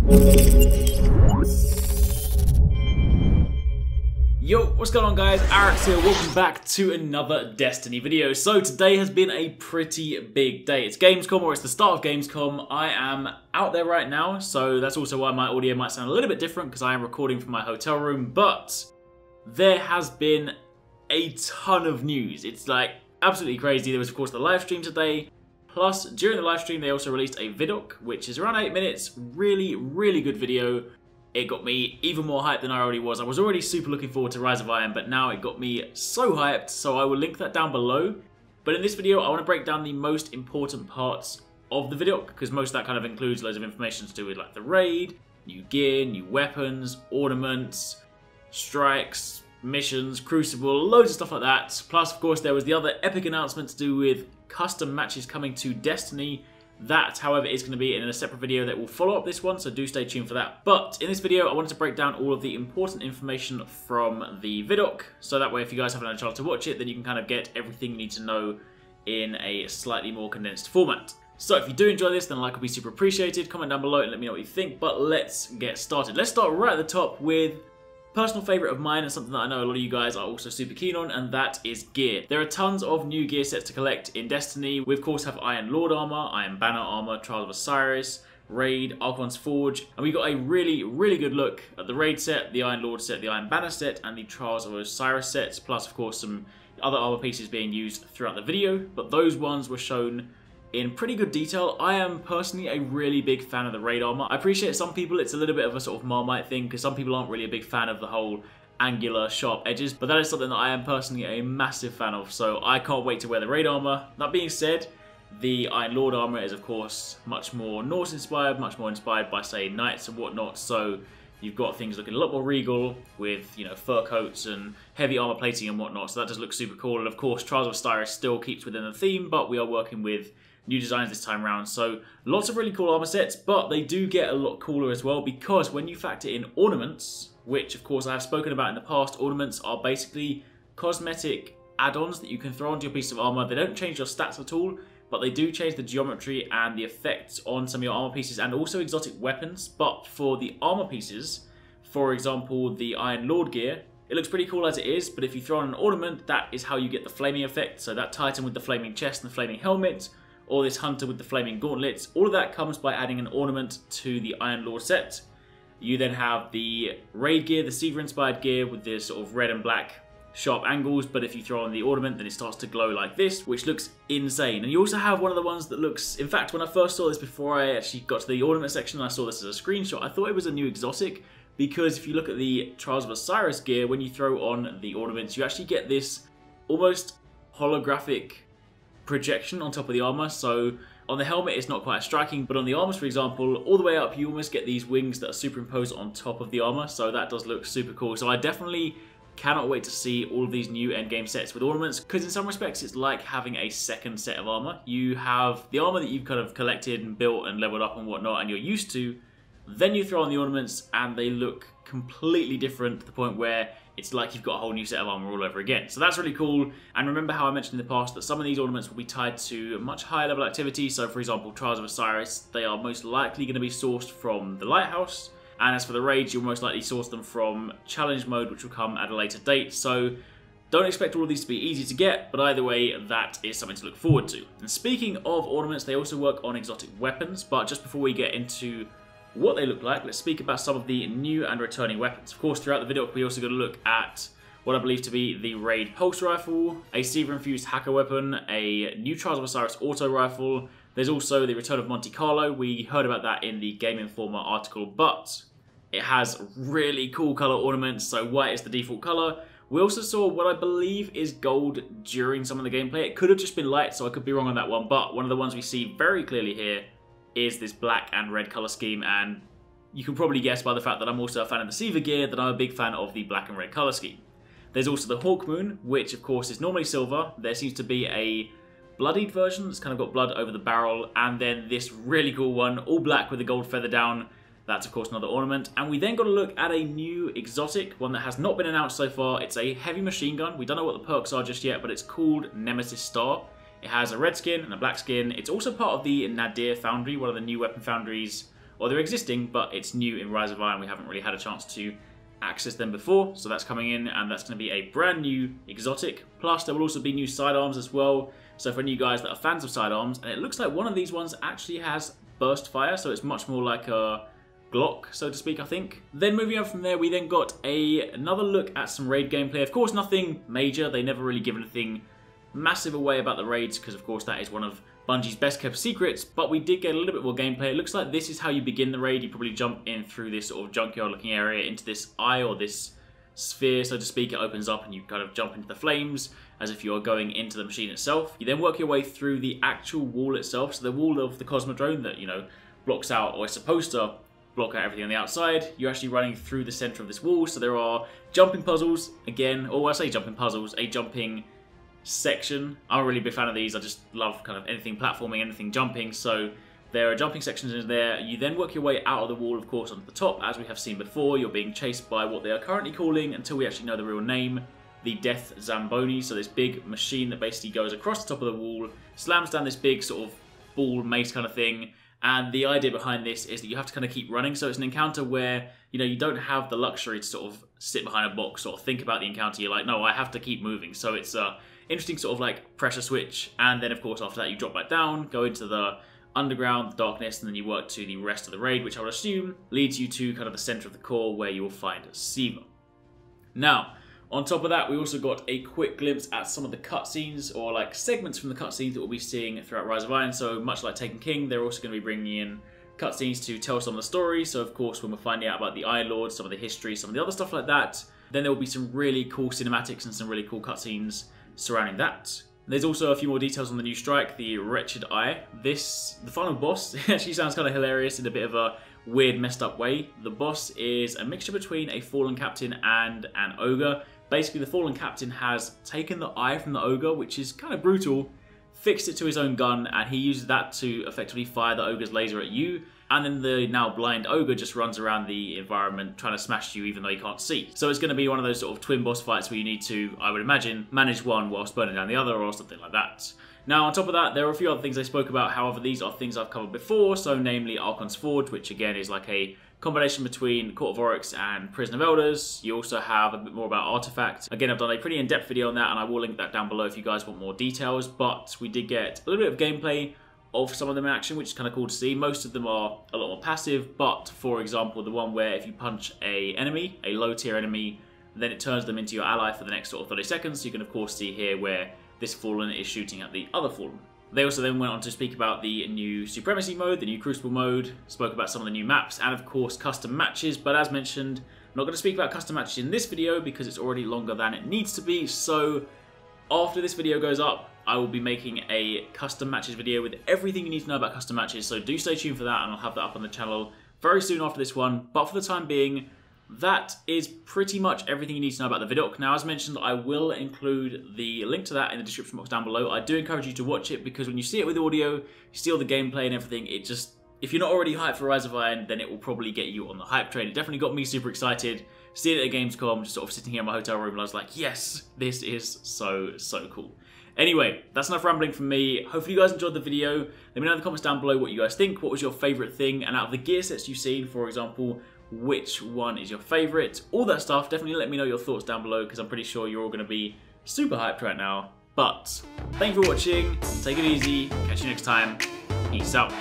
Yo, what's going on guys? Arekkz here, welcome back to another Destiny video. So today has been a pretty big day. It's Gamescom, or it's the start of Gamescom. I am out there right now, so that's also why my audio might sound a little bit different, because I am recording from my hotel room, but there has been a ton of news. It's like absolutely crazy. There was of course the live stream today, plus during the live stream they also released a Vidoc, which is around 8 minutes, really good video. It got me even more hyped than I already was. I was already super looking forward to Rise of Iron, but now it got me so hyped, so I will link that down below. But in this video, I want to break down the most important parts of the Vidoc, because most of that kind of includes loads of information to do with like the raid, new gear, new weapons, ornaments, strikes, missions, Crucible, loads of stuff like that. Plus, of course, there was the other epic announcement to do with custom matches coming to Destiny. That, however, is going to be in a separate video that will follow up this one, so do stay tuned for that. But in this video, I wanted to break down all of the important information from the Vidoc, so that way if you guys haven't had a chance to watch it, then you can kind of get everything you need to know in a slightly more condensed format. So if you do enjoy this, then a like would be super appreciated. Comment down below and let me know what you think, but let's get started. Let's start right at the top with personal favourite of mine and something that I know a lot of you guys are also super keen on, and that is gear. There are tons of new gear sets to collect in Destiny. We of course have Iron Lord armor, Iron Banner armor, Trials of Osiris, Raid, Archon's Forge, and we got a really good look at the Raid set, the Iron Lord set, the Iron Banner set, and the Trials of Osiris sets, plus of course some other armor pieces being used throughout the video, but those ones were shown in pretty good detail. I am personally a really big fan of the Raid armor. I appreciate some people it's a little bit of a sort of Marmite thing, because some people aren't really a big fan of the whole angular sharp edges, but that is something that I am personally a massive fan of, so I can't wait to wear the Raid armor. That being said, the Iron Lord armor is of course much more Norse inspired, much more inspired by say knights and whatnot, so you've got things looking a lot more regal with, you know, fur coats and heavy armor plating and whatnot, so that does look super cool. And of course Trials of Osiris still keeps within the theme, but we are working with new designs this time around, so lots of really cool armor sets, but they do get a lot cooler as well, because when you factor in ornaments, which of course I have spoken about in the past, ornaments are basically cosmetic add-ons that you can throw onto your piece of armor. They don't change your stats at all, but they do change the geometry and the effects on some of your armor pieces and also exotic weapons. But for the armor pieces, for example the Iron Lord gear, it looks pretty cool as it is, but if you throw on an ornament, that is how you get the flaming effect. So that Titan with the flaming chest and the flaming helmet, or this Hunter with the flaming gauntlets, all of that comes by adding an ornament to the Iron Lord set. You then have the Raid gear, the Seaver inspired gear with this sort of red and black sharp angles, but if you throw on the ornament then it starts to glow like this, which looks insane. And you also have one of the ones that looks, in fact when I first saw this before I actually got to the ornament section and I saw this as a screenshot, I thought it was a new exotic, because if you look at the Trials of Osiris gear, when you throw on the ornaments you actually get this almost holographic projection on top of the armor. So on the helmet it's not quite as striking, but on the armors for example, all the way up you almost get these wings that are superimposed on top of the armor, so that does look super cool. So I definitely cannot wait to see all of these new endgame sets with ornaments, because in some respects it's like having a second set of armor. You have the armor that you've kind of collected and built and leveled up and whatnot and you're used to, then you throw on the ornaments and they look completely different to the point where it's like you've got a whole new set of armor all over again. So that's really cool. And remember how I mentioned in the past that some of these ornaments will be tied to much higher level activity. So for example, Trials of Osiris, they are most likely going to be sourced from the Lighthouse. And as for the raids, you'll most likely source them from challenge mode, which will come at a later date. So don't expect all of these to be easy to get, but either way, that is something to look forward to. And speaking of ornaments, they also work on exotic weapons. But just before we get into what they look like, let's speak about some of the new and returning weapons. Of course, throughout the video, we also got to look at what I believe to be the Raid Pulse Rifle, a Seaver-infused hacker weapon, a new Trials of Osiris auto rifle. There's also the return of Monte Carlo. We heard about that in the Game Informer article, but it has really cool color ornaments, so white is the default color. We also saw what I believe is gold during some of the gameplay. It could have just been light, so I could be wrong on that one, but one of the ones we see very clearly here is this black and red color scheme, and you can probably guess by the fact that I'm also a fan of the Seaver gear that I'm a big fan of the black and red color scheme. There's also the Hawk Moon, which of course is normally silver. There seems to be a bloodied version that's kind of got blood over the barrel, and then this really cool one, all black with a gold feather down. That's of course another ornament. And we then got to look at a new exotic, one that has not been announced so far. It's a heavy machine gun. We don't know what the perks are just yet, but it's called Nemesis Star. It has a red skin and a black skin. It's also part of the Nadir Foundry, one of the new weapon foundries or they're existing, but it's new in Rise of Iron. We haven't really had a chance to access them before, so that's coming in, and that's going to be a brand new exotic. Plus, there will also be new sidearms as well. So for you guys that are fans of sidearms, and it looks like one of these ones actually has burst fire, so it's much more like a Glock, so to speak, I think. Then moving on from there, we then got another look at some raid gameplay. Of course, nothing major. They never really give anything massive away about the raids, because of course that is one of Bungie's best kept secrets, but we did get a little bit more gameplay. It looks like this is how you begin the raid. You probably jump in through this sort of junkyard looking area into this eye, or this sphere, so to speak. It opens up and you kind of jump into the flames as if you're going into the machine itself. You then work your way through the actual wall itself, so the wall of the Cosmodrome that, you know, blocks out, or is supposed to block out everything on the outside. You're actually running through the center of this wall, so there are jumping puzzles again, or I say jumping puzzles, a jumping section. I'm a really big fan of these. I just love kind of anything platforming, anything jumping, so there are jumping sections in there. You then work your way out of the wall, of course, onto the top. As we have seen before, you're being chased by what they are currently calling, until we actually know the real name, the Death Zamboni. So this big machine that basically goes across the top of the wall, slams down this big sort of ball mace kind of thing. And the idea behind this is that you have to kind of keep running. So it's an encounter where, you know, you don't have the luxury to sort of sit behind a box or think about the encounter. You're like, no, I have to keep moving. So it's a interesting sort of like pressure switch. And then of course after that you drop back down, go into the underground, the darkness, and then you work to the rest of the raid, which I would assume leads you to kind of the center of the core where you will find Siva. Now, on top of that, we also got a quick glimpse at some of the cutscenes, or like segments from the cutscenes that we'll be seeing throughout Rise of Iron. So much like Taken King, they're also going to be bringing in cutscenes to tell some of the stories. So of course, when we're finding out about the Iron Lord, some of the history, some of the other stuff like that, then there will be some really cool cinematics and some really cool cutscenes surrounding that. There's also a few more details on the new strike, the Wretched Eye. The final boss, actually sounds kind of hilarious in a bit of a weird, messed up way. The boss is a mixture between a fallen captain and an ogre. Basically, the fallen captain has taken the eye from the ogre, which is kind of brutal, fixed it to his own gun, and he uses that to effectively fire the ogre's laser at you. And then the now blind ogre just runs around the environment trying to smash you even though you can't see. So it's going to be one of those sort of twin boss fights where you need to, I would imagine, manage one whilst burning down the other or something like that. Now, on top of that, there are a few other things they spoke about. However, these are things I've covered before, so namely Archon's Forge, which again is like a combination between Court of Arekkz and Prison of Elders. You also have a bit more about Artifact. Again, I've done a pretty in-depth video on that, and I will link that down below if you guys want more details. But we did get a little bit of gameplay of some of them in action, which is kind of cool to see. Most of them are a lot more passive, but for example, the one where if you punch a enemy, a low tier enemy, then it turns them into your ally for the next sort of 30 seconds. So you can of course see here where this Fallen is shooting at the other Fallen. They also then went on to speak about the new Supremacy mode, the new Crucible mode, spoke about some of the new maps, and of course custom matches. But as mentioned, I'm not going to speak about custom matches in this video because it's already longer than it needs to be. So after this video goes up, I will be making a custom matches video with everything you need to know about custom matches. So do stay tuned for that, and I'll have that up on the channel very soon after this one. But for the time being, that is pretty much everything you need to know about the Vidoc. Now, as mentioned, I will include the link to that in the description box down below. I do encourage you to watch it because when you see it with audio, you see all the gameplay and everything, it just, if you're not already hyped for Rise of Iron, then it will probably get you on the hype train. It definitely got me super excited. Seeing it at Gamescom, just sort of sitting here in my hotel room, and I was like, yes, this is so cool. Anyway, that's enough rambling from me. Hopefully you guys enjoyed the video. Let me know in the comments down below what you guys think. What was your favourite thing? And out of the gear sets you've seen, for example, which one is your favourite? All that stuff, definitely let me know your thoughts down below because I'm pretty sure you're all going to be super hyped right now. But thank you for watching. Take it easy. Catch you next time. Peace out.